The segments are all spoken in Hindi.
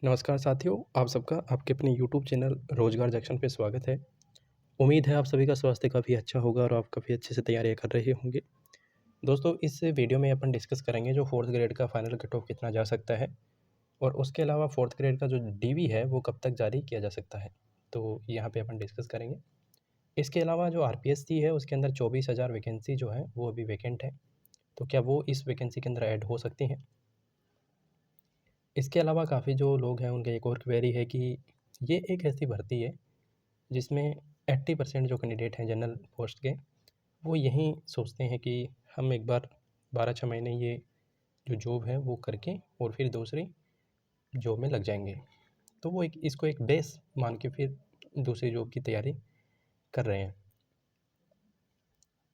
नमस्कार साथियों, आप सबका आपके अपने यूट्यूब चैनल रोज़गार जंक्शन पे स्वागत है। उम्मीद है आप सभी का स्वास्थ्य काफ़ी अच्छा होगा और आप काफ़ी अच्छे से तैयारियाँ कर रहे होंगे। दोस्तों, इस वीडियो में अपन डिस्कस करेंगे जो 4th ग्रेड का फाइनल कट ऑफ कितना जा सकता है और उसके अलावा 4th ग्रेड का जो डीवी है वो कब तक जारी किया जा सकता है। तो यहाँ पे अपन डिस्कस करेंगे। इसके अलावा जो आरपीएससी है उसके अंदर 24,000 वैकेंसी जो है वो अभी वैकेंट है। तो क्या वो इस वैकेंसी के अंदर ऐड हो सकती हैं? इसके अलावा काफ़ी जो लोग हैं उनका एक और क्वेरी है कि ये एक ऐसी भर्ती है जिसमें 80% जो कैंडिडेट हैं जनरल पोस्ट के, वो यही सोचते हैं कि हम एक बार 12-6 महीने ये जो जॉब है वो करके और फिर दूसरी जॉब में लग जाएंगे। तो वो एक इसको एक बेस मान के फिर दूसरी जॉब की तैयारी कर रहे हैं।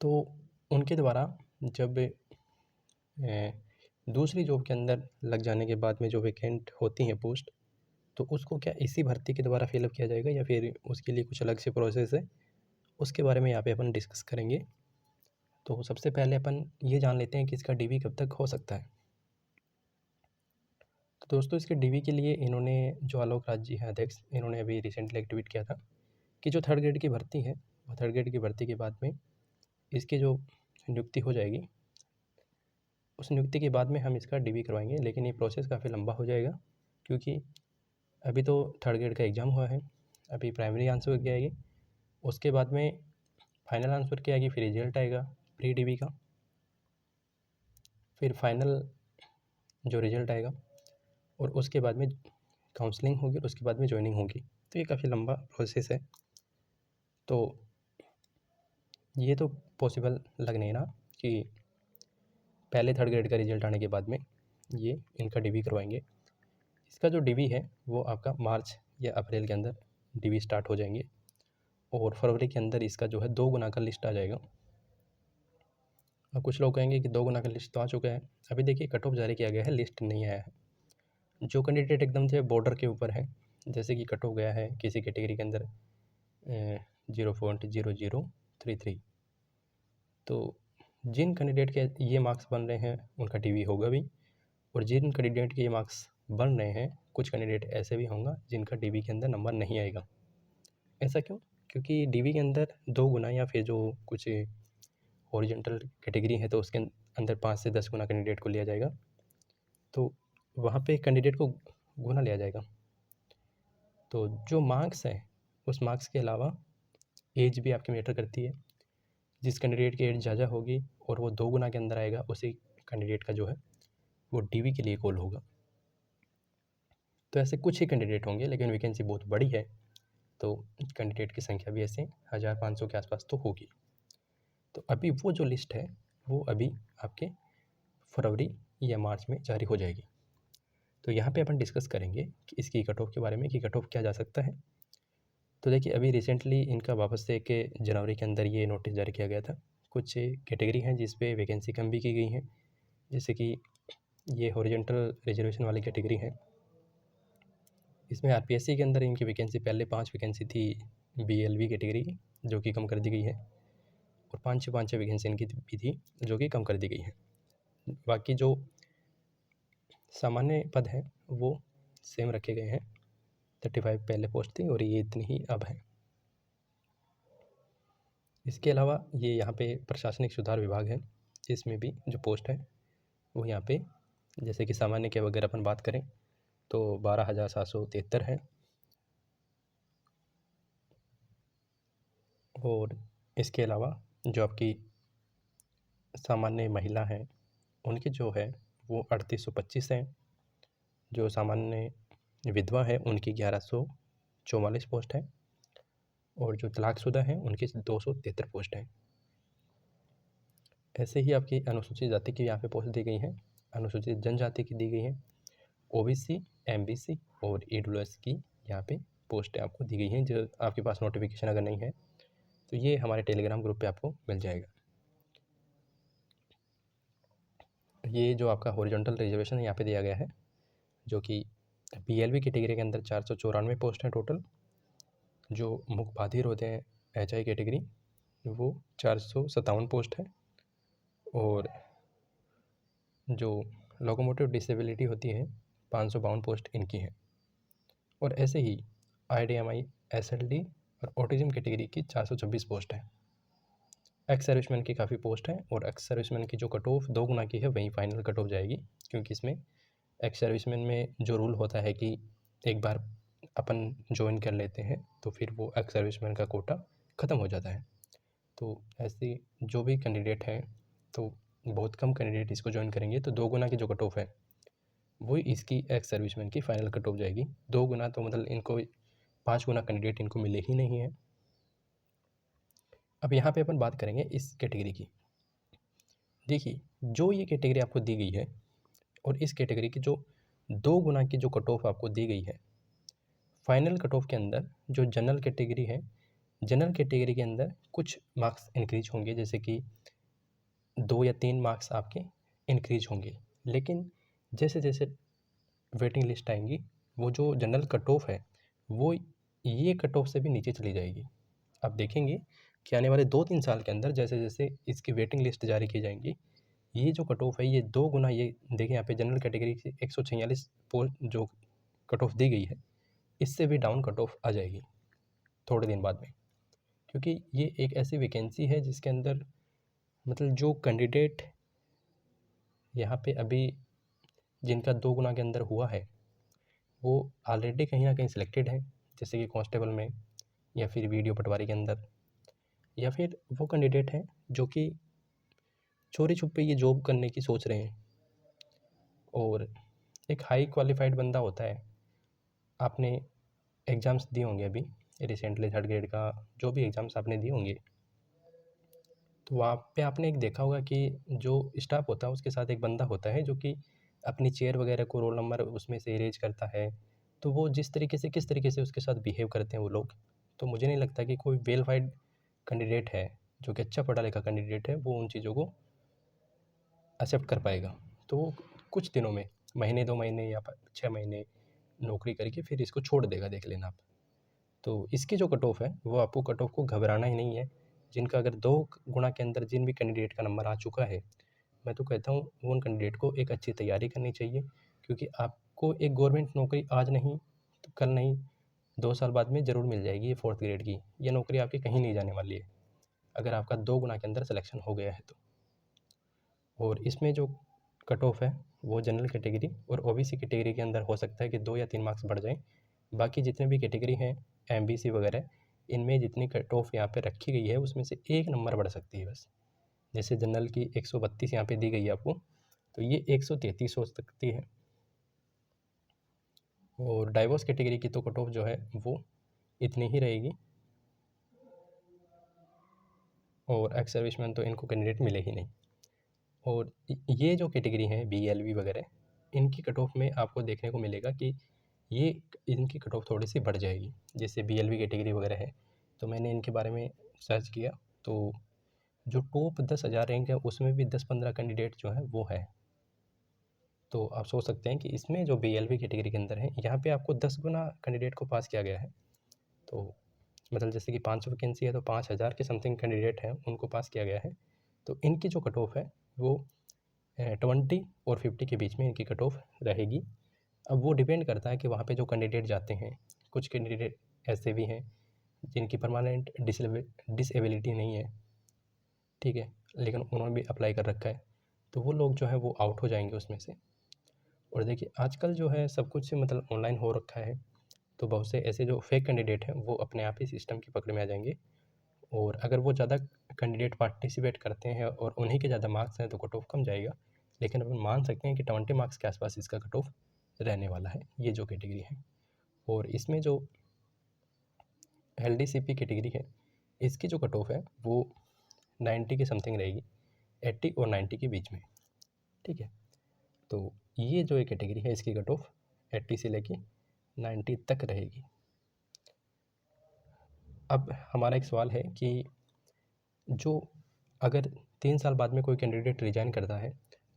तो उनके द्वारा जब दूसरी जॉब के अंदर लग जाने के बाद में जो वैकेंट होती हैं पोस्ट, तो उसको क्या इसी भर्ती के द्वारा फिलअप किया जाएगा या फिर उसके लिए कुछ अलग से प्रोसेस है, उसके बारे में यहाँ पे अपन डिस्कस करेंगे। तो सबसे पहले अपन ये जान लेते हैं कि इसका डीवी कब तक हो सकता है। तो दोस्तों, इसके डीवी के लिए इन्होंने जो आलोक राज जी हैं अध्यक्ष, इन्होंने अभी रिसेंटली एक ट्वीट किया था कि जो 3rd ग्रेड की भर्ती है, वो 3rd ग्रेड की भर्ती के बाद में इसकी जो नियुक्ति हो जाएगी, उस नियुक्ति के बाद में हम इसका डीवी करवाएंगे। लेकिन ये प्रोसेस काफ़ी लंबा हो जाएगा क्योंकि अभी तो 3rd ग्रेड का एग्ज़ाम हुआ है, अभी प्राइमरी आंसर की आएगी, उसके बाद में फाइनल आंसर की आएगी, फिर रिजल्ट आएगा प्री डीवी का, फिर फाइनल जो रिजल्ट आएगा और उसके बाद में काउंसलिंग होगी और उसके बाद में जॉइनिंग होगी। तो ये काफ़ी लंबा प्रोसेस है। तो ये तो पॉसिबल लग नहीं रहा कि पहले 3rd ग्रेड का रिजल्ट आने के बाद में ये इनका डीवी करवाएंगे। इसका जो डीवी है वो आपका मार्च या अप्रैल के अंदर डीवी स्टार्ट हो जाएंगे और फरवरी के अंदर इसका जो है 2 गुना का लिस्ट आ जाएगा। अब कुछ लोग कहेंगे कि 2 गुना का लिस्ट तो आ चुका है। अभी देखिए कट ऑफ जारी किया गया है, लिस्ट नहीं आया है। जो कैंडिडेट एकदम से बॉर्डर के ऊपर है, जैसे कि कट ऑफ गया है किसी कैटेगरी के अंदर 0.0033, तो जिन कैंडिडेट के ये मार्क्स बन रहे हैं उनका डीवी होगा भी, और जिन कैंडिडेट के ये मार्क्स बन रहे हैं, कुछ कैंडिडेट ऐसे भी होंगे जिनका डीवी के अंदर नंबर नहीं आएगा। ऐसा क्यों? क्योंकि डीवी के अंदर 2 गुना या फिर जो कुछ हॉरिजॉन्टल कैटेगरी है तो उसके अंदर 5 से 10 गुना कैंडिडेट को लिया जाएगा, तो वहाँ पे कैंडिडेट को गुना लिया जाएगा। तो जो मार्क्स हैं उस मार्क्स के अलावा एज भी आपकी मैटर करती है। जिस कैंडिडेट की एज ज़्यादा होगी और वो 2 गुना के अंदर आएगा, उसी कैंडिडेट का जो है वो डीवी के लिए कॉल होगा। तो ऐसे कुछ ही कैंडिडेट होंगे, लेकिन वैकेंसी बहुत बड़ी है, तो कैंडिडेट की संख्या भी ऐसे 1500 के आसपास तो होगी। तो अभी वो जो लिस्ट है वो अभी आपके फरवरी या मार्च में जारी हो जाएगी। तो यहाँ पे अपन डिस्कस करेंगे कि इसकी कट ऑफ के बारे में कि कट ऑफ क्या जा सकता है। तो देखिए, अभी रिसेंटली इनका वापस से कि जनवरी के अंदर ये नोटिस जारी किया गया था। कुछ कैटेगरी हैं जिस पे वैकेंसी कम भी की गई हैं, जैसे कि ये हॉरिजॉन्टल रिजर्वेशन वाली कैटेगरी है। इसमें आरपीएससी के अंदर इनकी वैकेंसी पहले 5 वैकेंसी थी बीएलवी कैटेगरी की, जो कि कम कर दी गई है, और 5 वैकेंसी इनकी भी थी जो कि कम कर दी गई है। बाकी जो सामान्य पद हैं वो सेम रखे गए हैं। 35 पहले पोस्ट थी और ये इतनी ही अब है। इसके अलावा ये यहाँ पे प्रशासनिक सुधार विभाग है, इसमें भी जो पोस्ट है वो यहाँ पे, जैसे कि सामान्य के अगर अपन बात करें तो 12,773 है, और इसके अलावा जो आपकी सामान्य महिला है उनकी जो है वो 3825 है। जो सामान्य विधवा है उनकी 1144 पोस्ट है, और जो तलाकशुदा हैं उनकी 273 पोस्ट है। ऐसे ही आपकी अनुसूचित जाति की यहाँ पे पोस्ट दी गई है, अनुसूचित जनजाति की दी गई है, ओबीसी, एमबीसी और ईडब्ल्यूएस की यहाँ पे पोस्टें आपको दी गई हैं। जो आपके पास नोटिफिकेशन अगर नहीं है तो ये हमारे टेलीग्राम ग्रुप पे आपको मिल जाएगा। ये जो आपका हॉरिजॉन्टल रिजर्वेशन यहाँ पे दिया गया है, जो कि पीएलवी कैटेगरी के अंदर 494 पोस्ट हैं टोटल। जो मुख्य बाधिर होते हैं एचआई कैटेगरी, वो 457 पोस्ट है, और जो लोकोमोटिव डिसेबिलिटी होती है 552 पोस्ट इनकी है। और ऐसे ही IDMI, SLD और ऑटिज़म कैटेगरी की 426 पोस्ट हैं। एक्स सर्विसमैन की काफ़ी पोस्ट हैं और एक्स सर्विसमैन की जो कट ऑफ 2 गुना की है वही फाइनल कट ऑफ जाएगी, क्योंकि इसमें एक्स सर्विसमैन में जो रूल होता है कि एक बार अपन ज्वाइन कर लेते हैं तो फिर वो एक्स सर्विसमैन का कोटा ख़त्म हो जाता है। तो ऐसे जो भी कैंडिडेट हैं, तो बहुत कम कैंडिडेट इसको ज्वाइन करेंगे, तो 2 गुना की जो कट ऑफ है वही इसकी एक्स सर्विसमैन की फाइनल कट ऑफ जाएगी। 2 गुना तो मतलब इनको 5 गुना कैंडिडेट इनको मिले ही नहीं है। अब यहाँ पे अपन बात करेंगे इस कैटेगरी की। देखिए, जो ये कैटेगरी आपको दी गई है और इस कैटेगरी की जो 2 गुना की जो कट ऑफ आपको दी गई है, फाइनल कट ऑफ के अंदर जो जनरल कैटेगरी है, जनरल कैटेगरी के अंदर कुछ मार्क्स इंक्रीज होंगे, जैसे कि 2 या 3 मार्क्स आपके इंक्रीज होंगे। लेकिन जैसे जैसे वेटिंग लिस्ट आएंगी, वो जो जनरल कट ऑफ है वो ये कट ऑफ से भी नीचे चली जाएगी। आप देखेंगे कि आने वाले 2-3 साल के अंदर जैसे जैसे इसकी वेटिंग लिस्ट जारी की जाएंगी, ये जो कट ऑफ है ये 2 गुना, ये देखिए यहाँ पे जनरल कैटेगरी से 146 पोस्ट जो कट ऑफ दी गई है, इससे भी डाउन कट ऑफ आ जाएगी थोड़े दिन बाद में। क्योंकि ये एक ऐसी वैकेंसी है जिसके अंदर मतलब जो कैंडिडेट यहाँ पे अभी जिनका 2 गुना के अंदर हुआ है वो ऑलरेडी कहीं ना कहीं सिलेक्टेड है, जैसे कि कांस्टेबल में या फिर वीडियो पटवारी के अंदर, या फिर वो कैंडिडेट हैं जो कि चोरी छुपे ये जॉब करने की सोच रहे हैं। और एक हाई क्वालिफाइड बंदा होता है, आपने एग्ज़ाम्स दिए होंगे अभी रिसेंटली 3rd ग्रेड का, जो भी एग्ज़ाम्स आपने दिए होंगे, तो वहाँ पे आपने एक देखा होगा कि जो स्टाफ होता है उसके साथ एक बंदा होता है जो कि अपनी चेयर वगैरह को रोल नंबर उसमें से इरेज करता है। तो वो जिस तरीके से किस तरीके से उसके साथ बिहेव करते हैं वो लोग, तो मुझे नहीं लगता कि कोई वेरीफाइड कैंडिडेट है जो कि अच्छा पढ़ा लिखा कैंडिडेट है वो उन चीज़ों को एक्सेप्ट कर पाएगा। तो वो कुछ दिनों में, महीने 2 महीने या 6 महीने नौकरी करके फिर इसको छोड़ देगा, देख लेना आप। तो इसकी जो कट ऑफ है वो आपको कट ऑफ को घबराना ही नहीं है। जिनका अगर 2 गुना के अंदर जिन भी कैंडिडेट का नंबर आ चुका है, मैं तो कहता हूँ उन कैंडिडेट को एक अच्छी तैयारी करनी चाहिए, क्योंकि आपको एक गवर्नमेंट नौकरी आज नहीं तो कल नहीं 2 साल बाद में ज़रूर मिल जाएगी। ये 4th ग्रेड की ये नौकरी आपकी कहीं नहीं जाने वाली है, अगर आपका 2 गुना के अंदर सिलेक्शन हो गया है तो। और इसमें जो कट ऑफ है वो जनरल कैटेगरी और ओबीसी कैटेगरी के अंदर हो सकता है कि 2 या 3 मार्क्स बढ़ जाएँ। बाकी जितने भी कैटेगरी हैं, एमबीसी वगैरह, इनमें जितनी कट ऑफ यहाँ पे रखी गई है उसमें से 1 नंबर बढ़ सकती है बस। जैसे जनरल की 132 यहाँ पे दी गई है आपको, तो ये 133 हो सकती है। और डाइवोर्स कैटेगरी की तो कट ऑफ जो है वो इतनी ही रहेगी। और एक्स सर्विसमैन तो इनको कैंडिडेट मिले ही नहीं। और ये जो कैटेगरी है बीएलवी वगैरह, इनकी कट ऑफ में आपको देखने को मिलेगा कि ये इनकी कट ऑफ थोड़ी सी बढ़ जाएगी। जैसे बीएलवी कैटेगरी वगैरह है, तो मैंने इनके बारे में सर्च किया, तो जो टॉप 10,000 रैंक है उसमें भी 10-15 कैंडिडेट जो है वो है। तो आप सोच सकते हैं कि इसमें जो बीएलवी कैटेगरी के अंदर है, यहाँ पे आपको 10 गुना कैंडिडेट को पास किया गया है। तो मतलब जैसे कि 500 वैकेंसी है तो 5,000 के समथिंग कैंडिडेट हैं उनको पास किया गया है। तो इनकी जो कट ऑफ है वो 20 और 50 के बीच में इनकी कट ऑफ रहेगी। अब वो डिपेंड करता है कि वहाँ पे जो कैंडिडेट जाते हैं, कुछ कैंडिडेट ऐसे भी हैं जिनकी परमानेंट डिसेबिलिटी नहीं है, ठीक है, लेकिन उन्होंने भी अप्लाई कर रखा है, तो वो लोग जो है वो आउट हो जाएंगे उसमें से। और देखिए आजकल जो है सब कुछ मतलब ऑनलाइन हो रखा है, तो बहुत से ऐसे जो फेक कैंडिडेट हैं वो अपने आप ही सिस्टम की पकड़ में आ जाएंगे। और अगर वो ज़्यादा कैंडिडेट पार्टिसिपेट करते हैं और उन्हीं के ज़्यादा मार्क्स हैं तो कट ऑफ कम जाएगा, लेकिन अपन मान सकते हैं कि 20 मार्क्स के आसपास इसका कट ऑफ रहने वाला है, ये जो कैटेगरी है। और इसमें जो LDCP कैटेगरी है, इसकी जो कट ऑफ है वो 90 के समथिंग रहेगी, 80 और 90 के बीच में, ठीक है। तो ये जो एक कैटेगरी है इसकी कट ऑफ 80 से लेके 90 तक रहेगी। अब हमारा एक सवाल है कि जो अगर 3 साल बाद में कोई कैंडिडेट रिजाइन करता है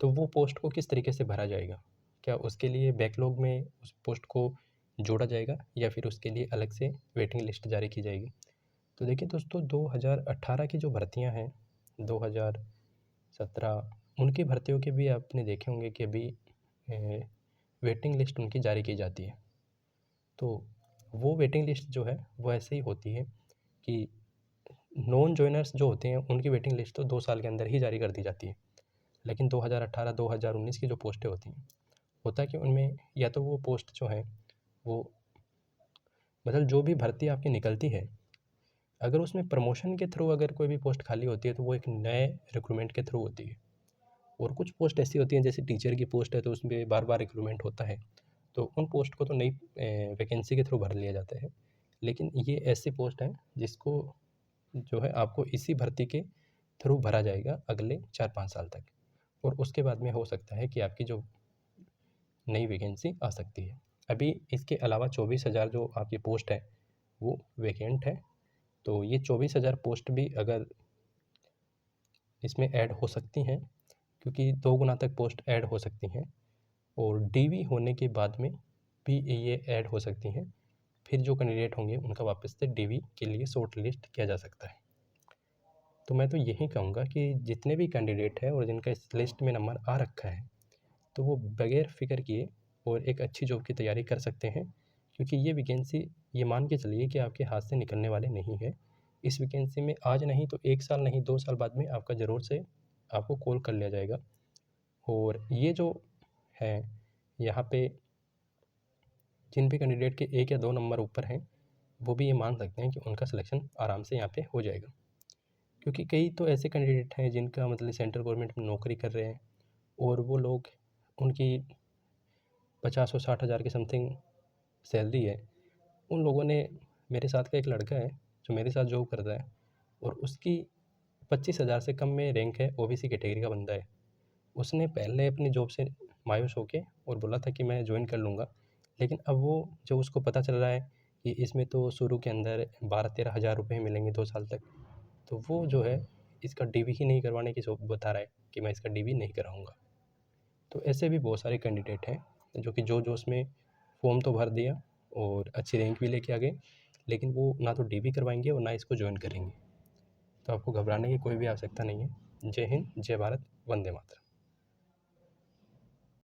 तो वो पोस्ट को किस तरीके से भरा जाएगा? क्या उसके लिए बैकलॉग में उस पोस्ट को जोड़ा जाएगा या फिर उसके लिए अलग से वेटिंग लिस्ट जारी की जाएगी? तो देखिए दोस्तों, 2018 की जो भर्तियां हैं, 2017 उनकी भर्तियों के भी आपने देखे होंगे कि अभी वेटिंग लिस्ट उनकी जारी की जाती है। तो वो वेटिंग लिस्ट जो है वो ऐसे ही होती है कि नॉन जॉइनर्स जो होते हैं उनकी वेटिंग लिस्ट तो 2 साल के अंदर ही जारी कर दी जाती है। लेकिन 2018-2019 की जो पोस्टें होती हैं, होता है कि उनमें या तो वो पोस्ट जो है वो मतलब जो भी भर्ती आपकी निकलती है, अगर उसमें प्रमोशन के थ्रू अगर कोई भी पोस्ट खाली होती है तो वो एक नए रिक्रूटमेंट के थ्रू होती है। और कुछ पोस्ट ऐसी होती हैं जैसे टीचर की पोस्ट है तो उसमें बार-बार रिक्रूटमेंट होता है, तो उन पोस्ट को तो नई वैकेंसी के थ्रू भर लिया जाता है। लेकिन ये ऐसी पोस्ट हैं जिसको जो है आपको इसी भर्ती के थ्रू भरा जाएगा अगले 4-5 साल तक, और उसके बाद में हो सकता है कि आपकी जो नई वैकेंसी आ सकती है। अभी इसके अलावा 24,000 जो आपकी पोस्ट है वो वैकेंट है, तो ये 24,000 पोस्ट भी अगर इसमें ऐड हो सकती हैं, क्योंकि 2 गुना तक पोस्ट ऐड हो सकती हैं, और डीवी होने के बाद में भी ये ऐड हो सकती हैं। फिर जो कैंडिडेट होंगे उनका वापस से डीवी के लिए शॉर्ट लिस्ट किया जा सकता है। तो मैं तो यही कहूँगा कि जितने भी कैंडिडेट हैं और जिनका इस लिस्ट में नंबर आ रखा है, तो वो बगैर फ़िक्र किए और एक अच्छी जॉब की तैयारी कर सकते हैं, क्योंकि ये वैकेंसी ये मान के चलिए कि आपके हाथ से निकलने वाले नहीं है। इस वैकेंसी में आज नहीं तो 1 साल नहीं 2 साल बाद में आपका ज़रूर से आपको कॉल कर लिया जाएगा। और ये जो है यहाँ पे जिन भी कैंडिडेट के 1 या 2 नंबर ऊपर हैं, वो भी ये मान सकते हैं कि उनका सिलेक्शन आराम से यहाँ पे हो जाएगा। क्योंकि कई तो ऐसे कैंडिडेट हैं जिनका मतलब सेंट्रल गवर्नमेंट में नौकरी कर रहे हैं, और वो लोग उनकी 50 और 60 हज़ार के समथिंग सैलरी है। उन लोगों ने, मेरे साथ का एक लड़का है जो मेरे साथ जॉब करता है, और उसकी 25,000 से कम में रैंक है, ओबीसी कैटेगरी का बंदा है। उसने पहले अपनी जॉब से मायूस होके और बोला था कि मैं जॉइन कर लूँगा, लेकिन अब वो जब उसको पता चल रहा है कि इसमें तो शुरू के अंदर 12-13 हज़ार रुपये मिलेंगे 2 साल तक, तो वो जो है इसका डीवी ही नहीं करवाने की बता रहा है कि मैं इसका डीवी नहीं कराऊँगा। तो ऐसे भी बहुत सारे कैंडिडेट हैं जो कि जो जोश में फॉर्म तो भर दिया और अच्छी रैंक भी लेके आ गए, लेकिन वो ना तो डीवी करवाएंगे और ना इसको ज्वाइन करेंगे। तो आपको घबराने की कोई भी आवश्यकता नहीं है। जय हिंद, जय भारत, वंदे मातरम।